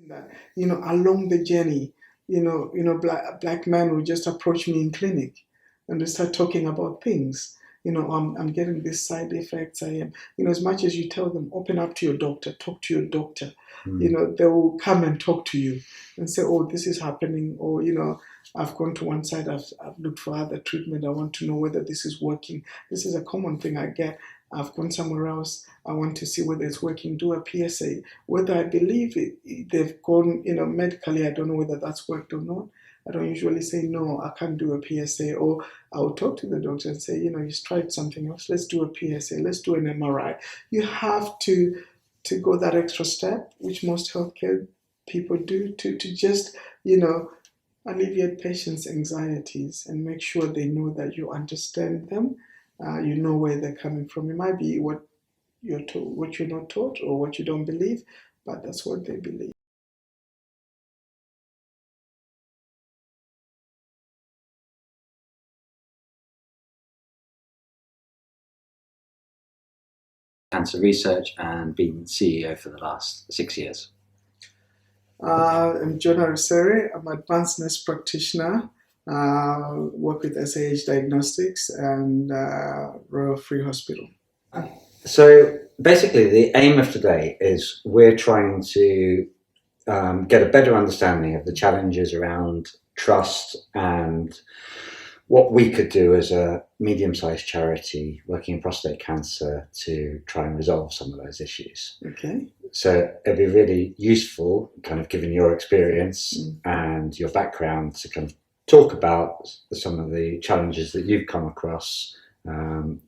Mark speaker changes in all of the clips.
Speaker 1: That, along the journey, black men will just approach me in clinic and they start talking about things. I'm getting these side effects. I am, as much as you tell them, open up to your doctor, talk to your doctor, they will come and talk to you and say, oh, this is happening. Or, I've gone to one side, I've looked for other treatment. I want to know whether this is working. This is a common thing I get. I've gone somewhere else. I want to see whether it's working. Do a PSA. Whether I believe they've gone, medically, I don't know whether that's worked or not. I don't usually say, no, I can't do a PSA. Or I'll talk to the doctor and say, you've tried something else. Let's do a PSA. Let's do an MRI. You have to go that extra step, which most healthcare people do, to just, alleviate patients' anxieties and make sure they know that you understand them. You know where they're coming from. It might be what you're told, what you're not taught, or what you don't believe, but that's what they believe.
Speaker 2: Cancer research and been CEO for the last 6 years.
Speaker 1: I'm Jonah Rusere. I'm an Advanced Nurse Practitioner. Work with SAH Diagnostics and Royal Free Hospital.
Speaker 2: So basically, the aim of today is we're trying to get a better understanding of the challenges around trust and what we could do as a medium-sized charity working in prostate cancer to try and resolve some of those issues.
Speaker 1: Okay.
Speaker 2: So it'd be really useful, kind of given your experience and your background, to kind of talk about some of the challenges that you've come across from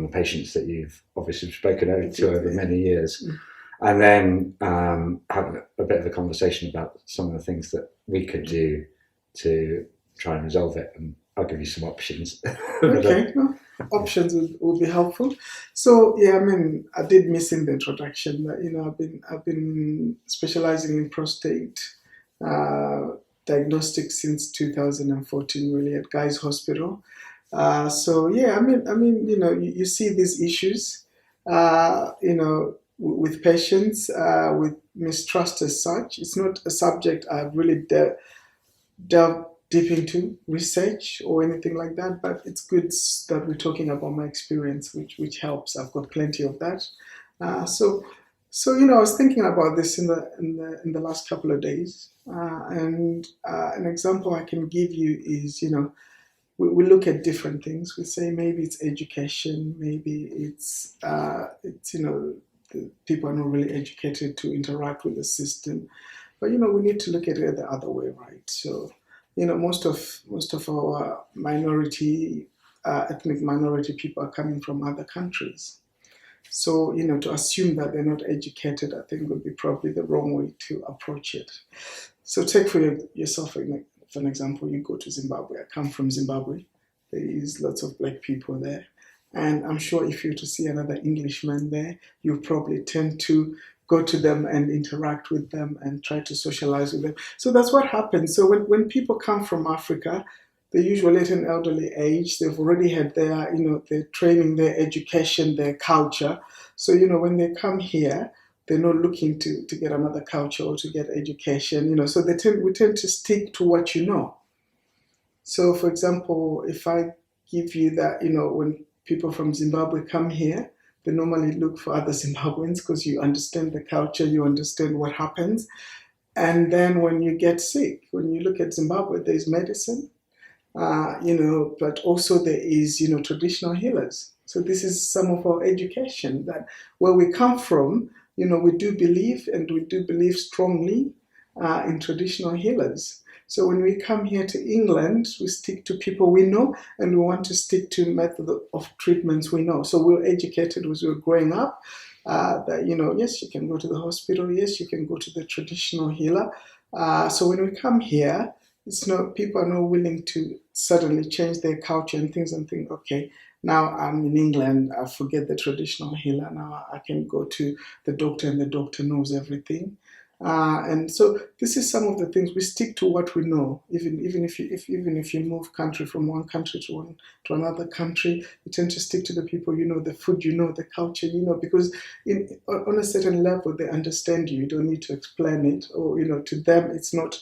Speaker 2: the patients that you've obviously spoken over many years. And then have a bit of a conversation about some of the things that we could do to try and resolve it. And I'll give you some options.
Speaker 1: Okay, options will be helpful. So yeah, I did miss in the introduction that I've been specializing in prostate diagnostics since 2014, really, at Guy's Hospital. So yeah, you see these issues, with patients, with mistrust as such. It's not a subject I've really delved deep into research or anything like that, but it's good that we're talking about my experience, which helps. I've got plenty of that. So I was thinking about this in the last couple of days, and an example I can give you is we look at different things. We say maybe it's education, maybe it's the people are not really educated to interact with the system, but we need to look at it the other way, right? So most of our ethnic minority people are coming from other countries. So, to assume that they're not educated, I think would be probably the wrong way to approach it. So take for yourself, for an example, you go to Zimbabwe. I come from Zimbabwe. There is lots of black people there. And I'm sure if you were to see another Englishman there, you probably tend to go to them and interact with them and try to socialize with them. So that's what happens. So when people come from Africa, they're usually at an elderly age. They've already had their, their training, their education, their culture. So, when they come here, they're not looking to get another culture or to get education, so we tend to stick to what you know. So, for example, if I give you that, when people from Zimbabwe come here, they normally look for other Zimbabweans because you understand the culture, you understand what happens. And then when you get sick, when you look at Zimbabwe, there's medicine, but also there is, traditional healers. So this is some of our education, that where we come from, we do believe, and we do believe strongly in traditional healers. So when we come here to England, we stick to people we know, and we want to stick to method of treatments we know. So we're educated as we're growing up that, yes, you can go to the hospital, yes, you can go to the traditional healer. So when we come here, people are not willing to suddenly change their culture and things and think, okay, now I'm in England, I forget the traditional healer. Now I can go to the doctor and the doctor knows everything. And so this is some of the things we stick to what we know. Even if you move country from one country to another country, you tend to stick to the people you know, the food you know, the culture you know, because on a certain level they understand you. You don't need to explain it, or to them it's not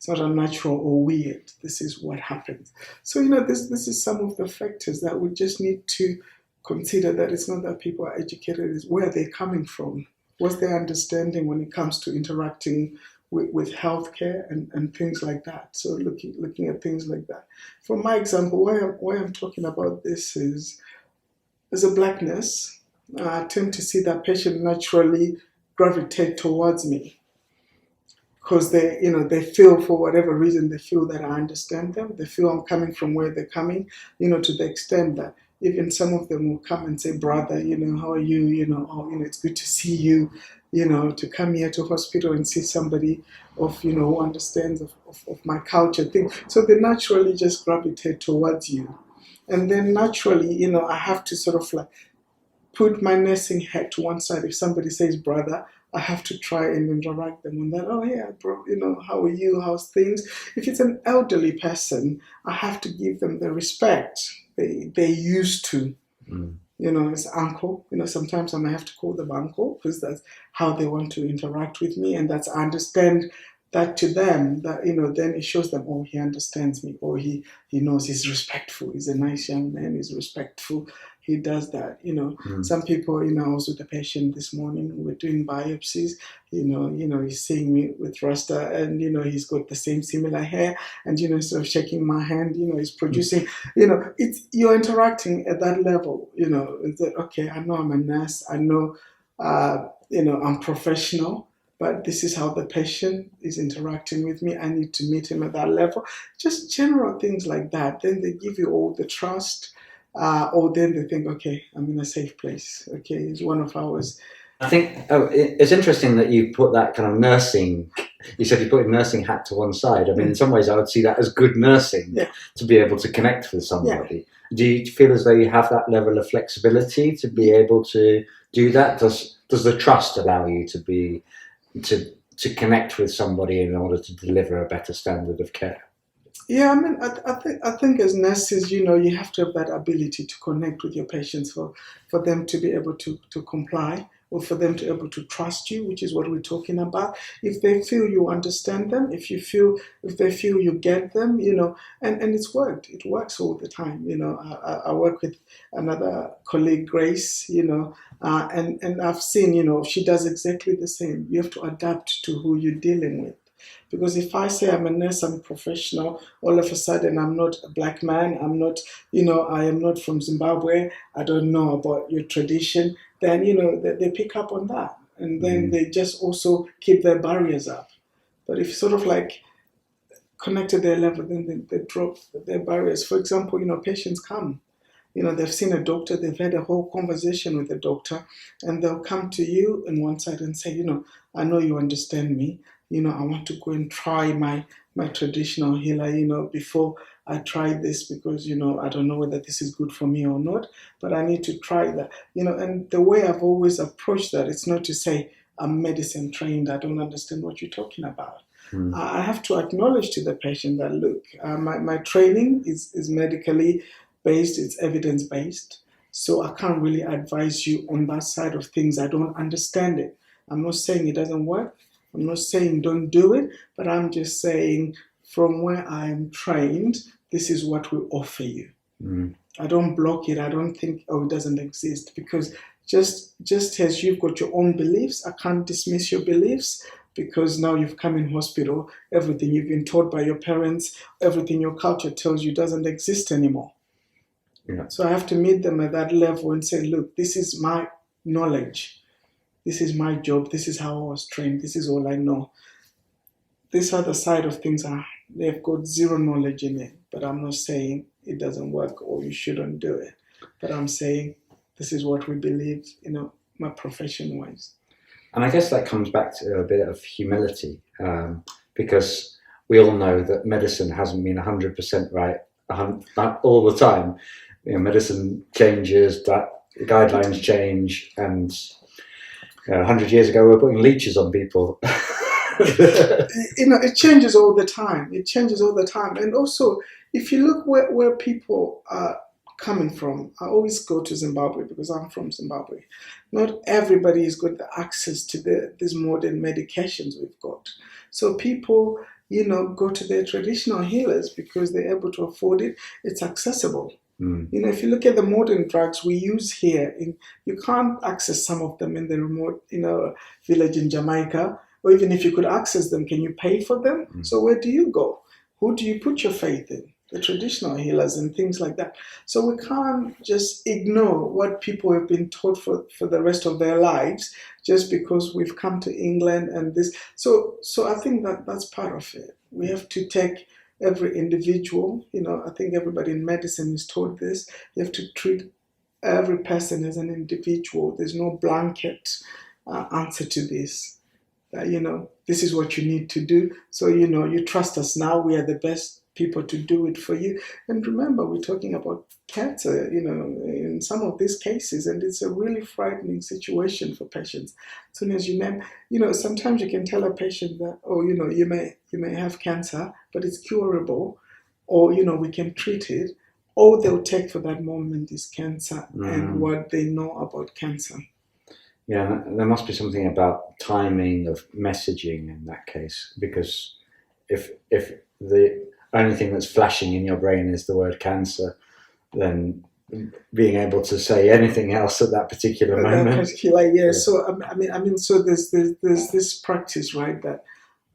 Speaker 1: unnatural or weird. This is what happens. So this is some of the factors that we just need to consider, that it's not that people are educated, it's where they're coming from. What's their understanding when it comes to interacting with healthcare and things like that? So looking at things like that. For my example, why I'm talking about this is, as a black nurse, I tend to see that patient naturally gravitate towards me because they feel, for whatever reason, they feel that I understand them. They feel I'm coming from where they're coming, to the extent that even some of them will come and say, brother, how are you? It's good to see you, to come here to hospital and see somebody who understands of my culture thing. So they naturally just gravitate towards you. And then naturally, I have to sort of like put my nursing hat to one side. If somebody says brother, I have to try and interact them on that. Oh yeah, bro, how are you? How's things? If it's an elderly person, I have to give them the respect they used to. It's uncle. Sometimes I might have to call them uncle because that's how they want to interact with me, and I understand that to them, that then it shows them, oh, he understands me, or he knows, he's respectful, he's a nice young man, he's respectful, he does that. Some people, I was with a patient this morning, we're doing biopsies, he's seeing me with Rasta, and he's got the same similar hair, and instead of shaking my hand, he's producing, you're interacting at that level. It's that, okay, I know I'm a nurse, I know I'm professional, but this is how the patient is interacting with me. I need to meet him at that level. Just general things like that. Then they give you all the trust, or then they think, okay, I'm in a safe place. Okay, it's one of ours.
Speaker 2: I think it's interesting that you put that kind of nursing. You said you put a nursing hat to one side. I mean, in some ways, I would see that as good nursing, to be able to connect with somebody. Yeah. Do you feel as though you have that level of flexibility to be able to do that? Does the trust allow you to connect with somebody in order to deliver a better standard of care?
Speaker 1: Yeah, I mean, I think as nurses, you have to have that ability to connect with your patients for them to be able to comply, or for them to be able to trust you, which is what we're talking about. If they feel you understand them, if they feel you get them, and it's worked. It works all the time. I work with another colleague, Grace, and I've seen, she does exactly the same. You have to adapt to who you're dealing with. Because if I say I'm a nurse, I'm a professional, all of a sudden I'm not a black man, I'm not, I am not from Zimbabwe, I don't know about your tradition, then, they pick up on that. And then they just also keep their barriers up. But if sort of like connect to their level, then they drop their barriers. For example, patients come. They've seen a doctor, they've had a whole conversation with the doctor, and they'll come to you on one side and say, I know you understand me. I want to go and try my traditional healer, before I try this, because, I don't know whether this is good for me or not, but I need to try that. And the way I've always approached that, it's not to say I'm medicine trained, I don't understand what you're talking about. I have to acknowledge to the patient that, look, my training is medically based, it's evidence-based, so I can't really advise you on that side of things. I don't understand it. I'm not saying it doesn't work. I'm not saying don't do it, but I'm just saying from where I'm trained, this is what we offer you. I don't block it. I don't think, it doesn't exist, because just as you've got your own beliefs, I can't dismiss your beliefs, because now you've come in hospital, everything you've been taught by your parents, everything your culture tells you doesn't exist anymore. Yeah. So I have to meet them at that level and say, look, this is my knowledge. This is my job. This is how I was trained. This is all I know. This other side of things, they've got zero knowledge in it. But I'm not saying it doesn't work or you shouldn't do it. But I'm saying this is what we believe, my profession-wise.
Speaker 2: And I guess that comes back to a bit of humility, because we all know that medicine hasn't been 100% right all the time. Medicine changes, that guidelines change, and 100 years ago we were putting leeches on people.
Speaker 1: It changes all the time. It changes all the time. And also, if you look where people are coming from, I always go to Zimbabwe because I'm from Zimbabwe. Not everybody has got the access to these modern medications we've got. So people, go to their traditional healers because they're able to afford it. It's accessible. If you look at the modern drugs we use here, you can't access some of them in the remote, village in Jamaica. Or even if you could access them, can you pay for them? So where do you go? Who do you put your faith in? The traditional healers and things like that. So we can't just ignore what people have been taught for the rest of their lives just because we've come to England and this. So I think that's part of it. We have to take every individual, I think everybody in medicine is taught this. You have to treat every person as an individual. There's no blanket answer to this. This is what you need to do. So, you trust us now. We are the best people to do it for you. And remember, we're talking about cancer, in some of these cases, and it's a really frightening situation for patients. As soon as you name, sometimes you can tell a patient that, you may have cancer, but it's curable, or, we can treat it. All they'll take for that moment is cancer and what they know about cancer.
Speaker 2: Yeah, there must be something about timing of messaging in that case, because if the only thing that's flashing in your brain is the word cancer, then being able to say anything else at that particular moment.
Speaker 1: So so there's this practice, right? That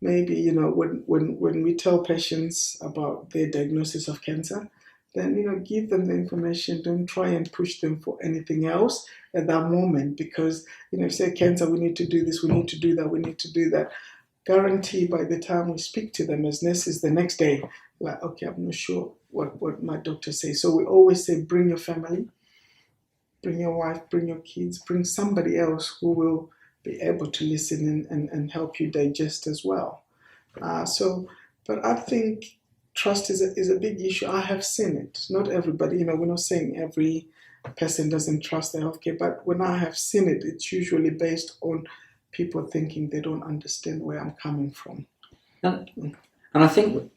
Speaker 1: maybe when we tell patients about their diagnosis of cancer, then give them the information. Don't try and push them for anything else at that moment, because if you say cancer, we need to do this, we need to do that, we need to do that. Guarantee by the time we speak to them as nurses the next day, like, okay, I'm not sure what my doctor says. So we always say, bring your family, bring your wife, bring your kids, bring somebody else who will be able to listen and help you digest as well. But I think trust is a big issue. I have seen it. Not everybody, we're not saying every person doesn't trust the healthcare, but when I have seen it, it's usually based on people thinking they don't understand where I'm coming from.
Speaker 2: And I think,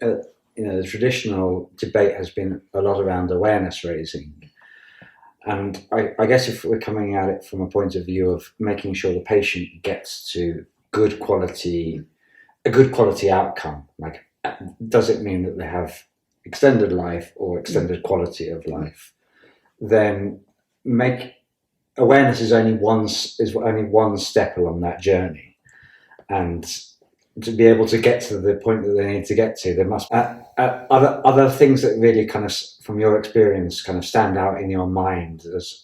Speaker 2: the traditional debate has been a lot around awareness raising. And I guess if we're coming at it from a point of view of making sure the patient gets to a good quality outcome, like, does it mean that they have extended life or extended quality of life? Then awareness is only one step along that journey, and to be able to get to the point that they need to get to, there must other things that really kind of, from your experience, kind of stand out in your mind as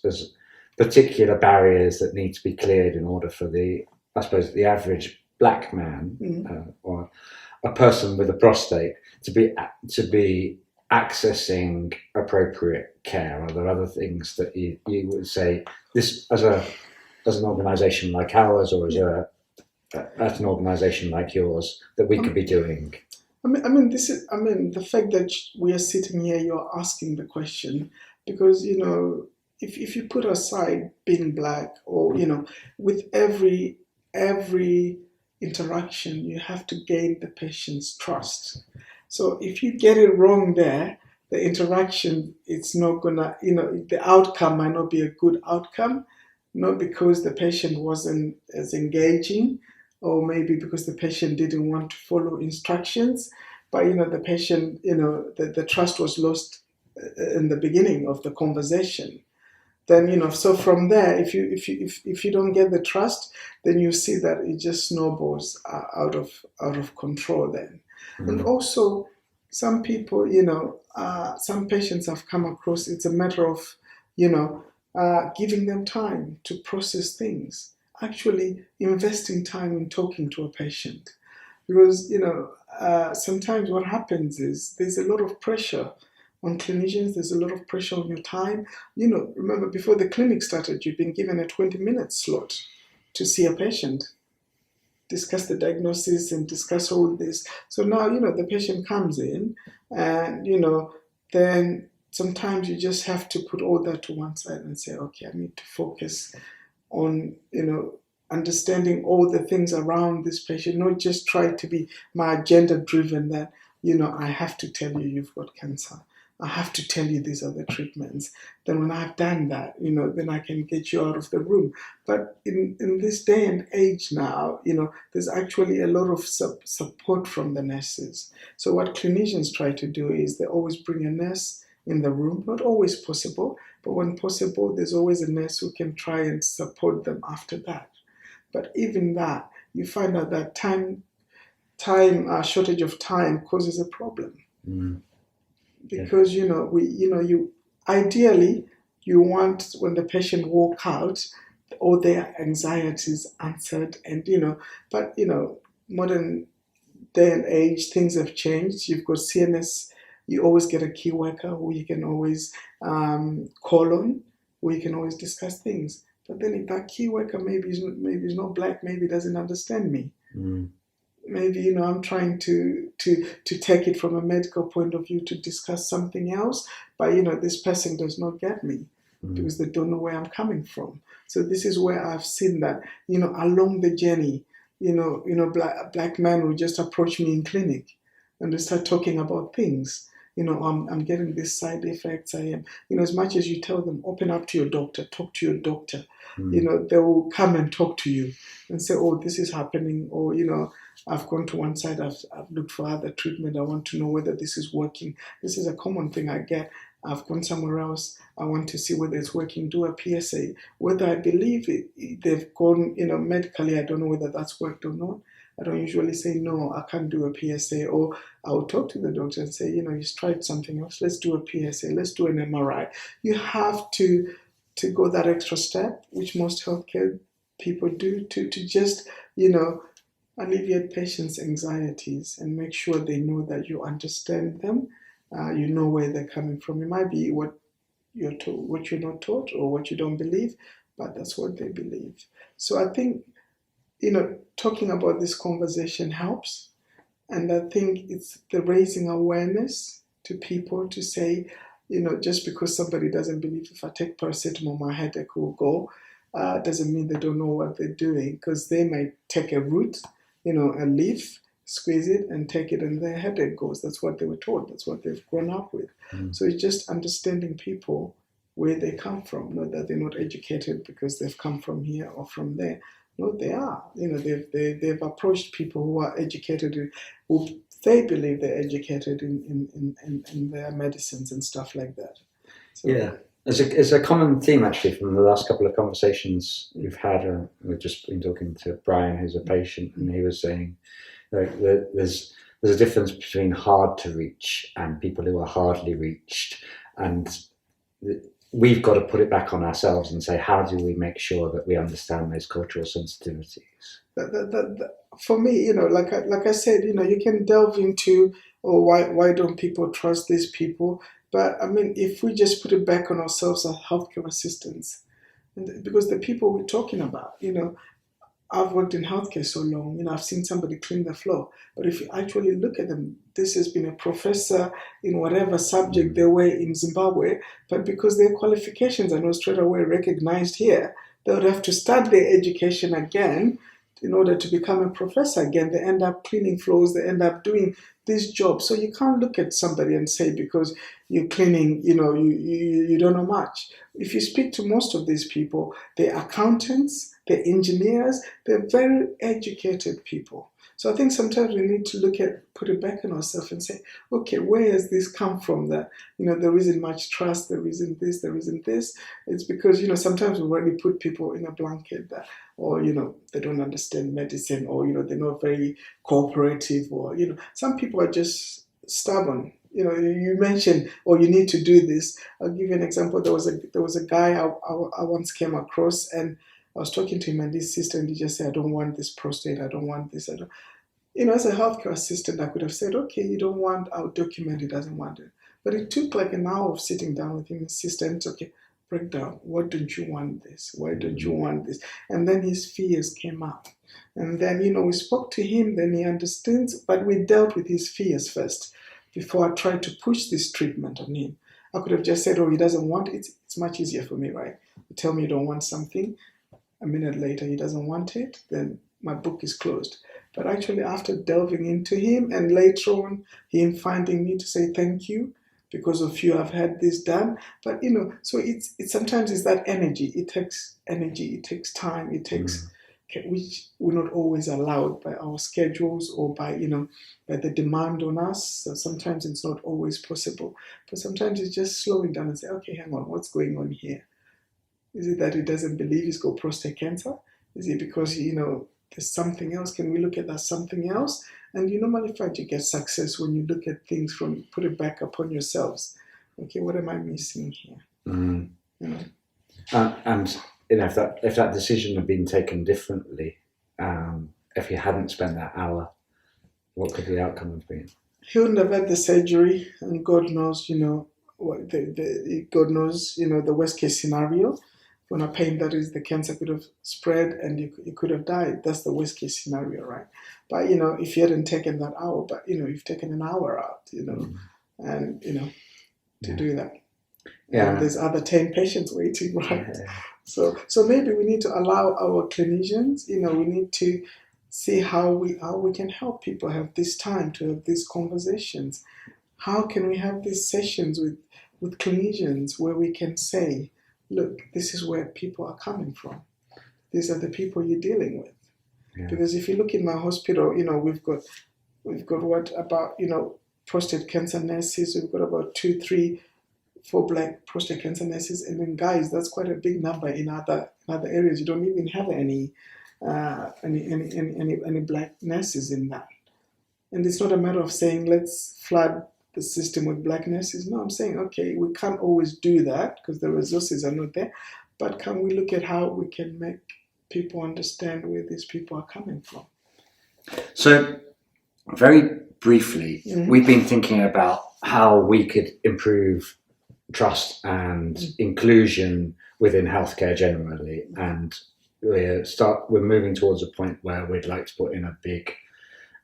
Speaker 2: particular barriers that need to be cleared in order for the average black man or a person with a prostate to be accessing appropriate care. Are there other things that you would say, this as an organisation like ours, or as an organisation like yours, that we could be doing?
Speaker 1: The fact that we are sitting here, you're asking the question, because if you put aside being black, or with every interaction, you have to gain the patient's trust. So if you get it wrong there, the interaction, it's not gonna, the outcome might not be a good outcome, not because the patient wasn't as engaging, or maybe because the patient didn't want to follow instructions, but the patient, the trust was lost in the beginning of the conversation. Then so from there, if you don't get the trust, then you see that it just snowballs out of control then. And also, some people, some patients have come across, it's a matter of giving them time to process things, actually investing time in talking to a patient, because sometimes what happens is there's a lot of pressure on clinicians, there's a lot of pressure on your time. Remember, before the clinic started, you've been given a 20-minute slot to see a patient, discuss the diagnosis and discuss all this. So now, the patient comes in and, then sometimes you just have to put all that to one side and say, okay, I need to focus on, understanding all the things around this patient, not just try to be my agenda driven that, I have to tell you you've got cancer. I have to tell you these are the treatments. Then when I've done that, then I can get you out of the room. But in this day and age now, there's actually a lot of support from the nurses. So what clinicians try to do is they always bring a nurse in the room. Not always possible, but when possible, there's always a nurse who can try and support them after that. But even that, you find out that shortage of time causes a problem. Because ideally you want when the patient walk out all their anxieties answered, and but modern day and age things have changed. You've got CNS, you always get a key worker who you can always call on, where you can always discuss things. But then if that key worker maybe is not black, maybe doesn't understand me. Maybe I'm trying to take it from a medical point of view to discuss something else, but this person does not get me because they don't know where I'm coming from. So this is where I've seen that along the journey, black men will just approach me in clinic and they start talking about things. I'm getting these side effects. I am, as much as you tell them, open up to your doctor, talk to your doctor. They will come and talk to you and say, oh, this is happening, or I've gone to one side, I've looked for other treatment, I want to know whether this is working. This is a common thing I get. I've gone somewhere else, I want to see whether it's working, do a PSA. Whether I believe it, they've gone, medically, I don't know whether that's worked or not. I don't usually say, no, I can't do a PSA, or I'll talk to the doctor and say, you've tried something else, let's do a PSA, let's do an MRI. You have to go that extra step, which most healthcare people do, to just, alleviate patients' anxieties and make sure they know that you understand them, you know where they're coming from. It might be what you're told, what you're not taught, or what you don't believe, but that's what they believe. So I think, talking about this conversation helps, and I think it's the raising awareness to people to say, just because somebody doesn't believe if I take paracetamol, my headache will go, doesn't mean they don't know what they're doing, because they might take a root, a leaf, squeeze it and take it, and their headache goes. That's what they were taught. That's what they've grown up with. So it's just understanding people where they come from, not that they're not educated because they've come from here or from there. No, they are. They've approached people who are educated, who they believe they're educated in their medicines and stuff like that. So,
Speaker 2: yeah. It's a common theme, actually, from the last couple of conversations we've had. We've just been talking to Brian, who's a patient, and he was saying there's a difference between hard to reach and people who are hardly reached. And we've got to put it back on ourselves and say, how do we make sure that we understand those cultural sensitivities?
Speaker 1: For me, like I said, you can delve into, why don't people trust these people? But I mean, if we just put it back on ourselves as healthcare assistants, because the people we're talking about, I've worked in healthcare so long, I've seen somebody clean the floor. But if you actually look at them, this has been a professor in whatever subject they were in Zimbabwe, but because their qualifications are not straight away recognized here, they would have to start their education again in order to become a professor again. They end up cleaning floors, they end up doing this job. So you can't look at somebody and say, because you're cleaning, you don't know much. If you speak to most of these people, they're accountants, they're engineers, they're very educated people. So I think sometimes we need to put it back on ourselves and say, okay, where has this come from? That, there isn't much trust, there isn't this, there isn't this. It's because, sometimes we already put people in a blanket that, or, they don't understand medicine, or, they're not very cooperative, or, some people are just stubborn. You mentioned, you need to do this. I'll give you an example. There was a guy I once came across, and I was talking to him and his sister, and he just said, I don't want this prostate, I don't want this, I don't. As a healthcare assistant, I could have said, okay, you don't want, I'll document he doesn't want it. But it took like an hour of sitting down with him and his sister, and it's okay, break down. Why don't you want this? Why don't you want this? And then his fears came up. And then, we spoke to him, then he understands, but we dealt with his fears first before I tried to push this treatment on him. I could have just said, he doesn't want it. It's much easier for me, right? You tell me you don't want something. a minute later he doesn't want it, then my book is closed. But actually, after delving into him and later on him finding me to say thank you, because of you I've had this done. But so it's sometimes it's that energy. It takes energy, it takes time, it takes which we're not always allowed by our schedules or by by the demand on us. So sometimes it's not always possible. But sometimes it's just slowing down and say, okay, hang on, what's going on here? Is it that he doesn't believe he's got prostate cancer? Is it because there's something else? Can we look at that something else? And you normally find you get success when you look at things from put it back upon yourselves. Okay, what am I missing here?
Speaker 2: And if that decision had been taken differently, if you hadn't spent that hour, what could the outcome have been?
Speaker 1: He wouldn't have had the surgery, and God knows, what God knows, the worst case scenario. When I paint that is the cancer could have spread and you could have died. That's the worst case scenario, right? But if you hadn't taken that hour, but you've taken an hour out, and to do that.
Speaker 2: Yeah.
Speaker 1: And there's other 10 patients waiting, right? Yeah. So maybe we need to allow our clinicians, we need to see how we can help people have this time to have these conversations. How can we have these sessions with clinicians where we can say, look, this is where people are coming from. These are the people you're dealing with. Yeah. Because if you look in my hospital, we've got what about, prostate cancer nurses. We've got about 2, 3, 4 black prostate cancer nurses. And then guys, that's quite a big number in other areas. You don't even have any black nurses in that. And it's not a matter of saying, let's flood the system with black nurses. No, I'm saying, okay, we can't always do that because the resources are not there. But can we look at how we can make people understand where these people are coming from?
Speaker 2: So, very briefly, we've been thinking about how we could improve trust and inclusion within healthcare generally. And we're moving towards a point where we'd like to put in a big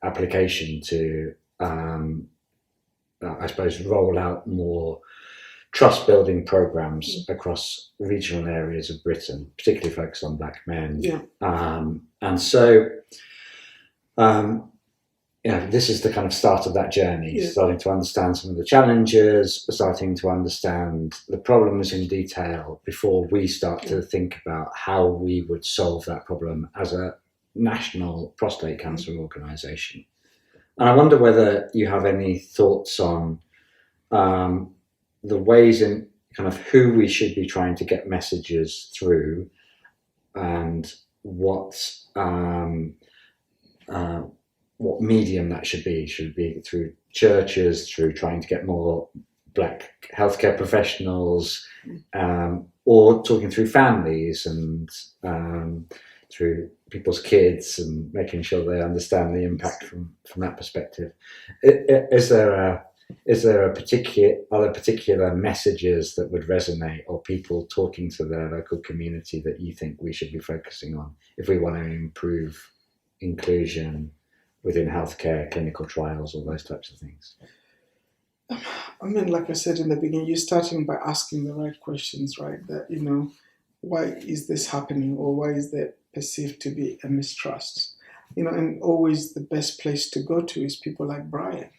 Speaker 2: application to I suppose roll out more trust building programs across regional areas of Britain, particularly focused on black men.
Speaker 1: Yeah.
Speaker 2: And so this is the kind of start of that journey, starting to understand some of the challenges, starting to understand the problems in detail before we start to think about how we would solve that problem as a national prostate cancer organisation. And I wonder whether you have any thoughts on the ways in kind of who we should be trying to get messages through, and what medium that should be. Should it be through churches, through trying to get more black healthcare professionals, or talking through families and through people's kids and making sure they understand the impact from that perspective. Is there particular messages that would resonate, or people talking to their local community that you think we should be focusing on if we want to improve inclusion within healthcare, clinical trials, all those types of things?
Speaker 1: I mean, like I said in the beginning, you're starting by asking the right questions, right? That, why is this happening, or why is there perceived to be a mistrust? And always the best place to go to is people like Brian,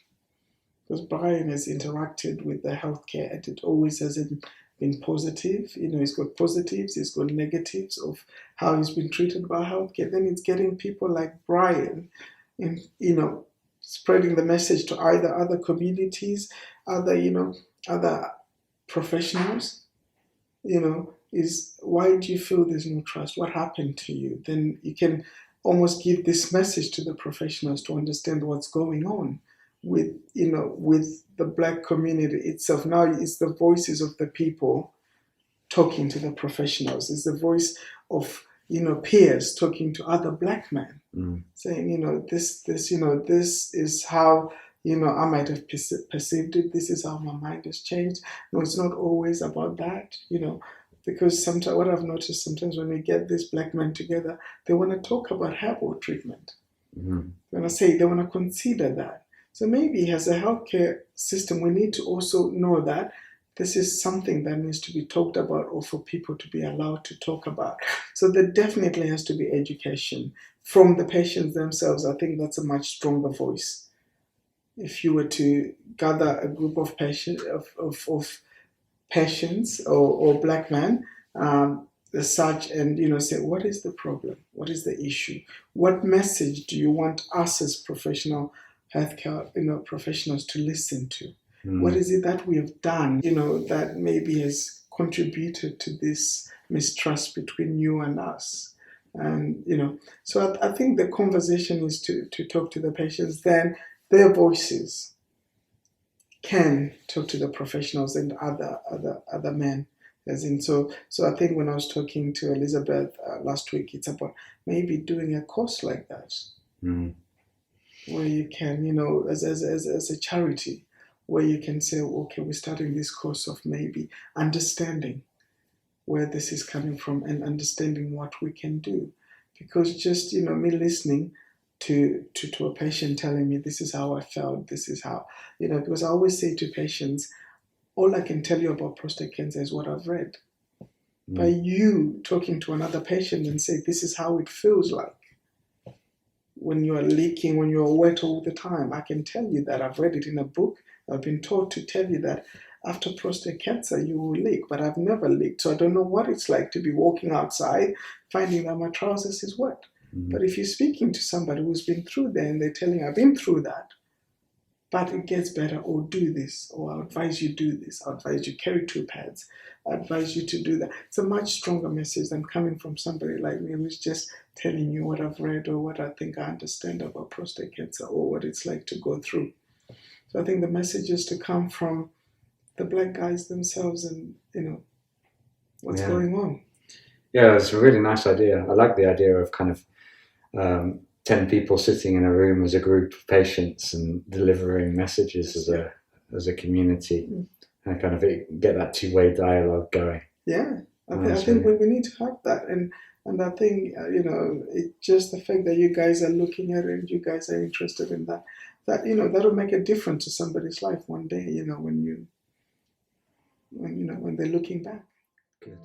Speaker 1: because Brian has interacted with the healthcare and it always hasn't been positive. He's got positives, he's got negatives of how he's been treated by healthcare. Then it's getting people like Brian and, spreading the message to either other communities, other professionals, is why do you feel there's no trust? What happened to you? Then you can almost give this message to the professionals to understand what's going on with the black community itself. Now it's the voices of the people talking to the professionals. It's the voice of peers talking to other black men, saying this is how I might have perceived it. This is how my mind has changed. No, it's not always about that. Because sometimes what I've noticed, sometimes when we get these black men together, they want to talk about herbal treatment. They want to consider that. So maybe as a healthcare system, we need to also know that this is something that needs to be talked about, or for people to be allowed to talk about. So there definitely has to be education from the patients themselves. I think that's a much stronger voice. If you were to gather a group of patients, of patients or black men, as such, and say, what is the problem? What is the issue? What message do you want us as professional healthcare professionals to listen to? What is it that we have done, that maybe has contributed to this mistrust between you and us? And, so I think the conversation is to talk to the patients, then their voices can talk to the professionals and other men. As in, so I think when I was talking to Elizabeth last week, it's about maybe doing a course like that, where you can, as a charity, where you can say, okay, we're starting this course of maybe understanding where this is coming from and understanding what we can do. Because just, me listening to a patient telling me, this is how I felt, this is how, because I always say to patients, all I can tell you about prostate cancer is what I've read. By you talking to another patient and say, this is how it feels like when you are leaking, when you are wet all the time. I can tell you that. I've read it in a book. I've been taught to tell you that after prostate cancer, you will leak, but I've never leaked. So I don't know what it's like to be walking outside, finding that my trousers is wet. But if you're speaking to somebody who's been through there and they're telling you, I've been through that, but it gets better, or do this, or I advise you do this, I advise you carry 2 pads, I advise you to do that. It's a much stronger message than coming from somebody like me who's just telling you what I've read or what I think I understand about prostate cancer or what it's like to go through. So I think the message is to come from the black guys themselves and, what's going on.
Speaker 2: Yeah, it's a really nice idea. I like the idea of kind of 10 people sitting in a room as a group of patients and delivering messages as a community, and kind of get that two-way dialogue going.
Speaker 1: Yeah, I think we need to have that, and I think it's just the fact that you guys are looking at it and you guys are interested in that that'll make a difference to somebody's life one day. When they're looking back.
Speaker 2: Good.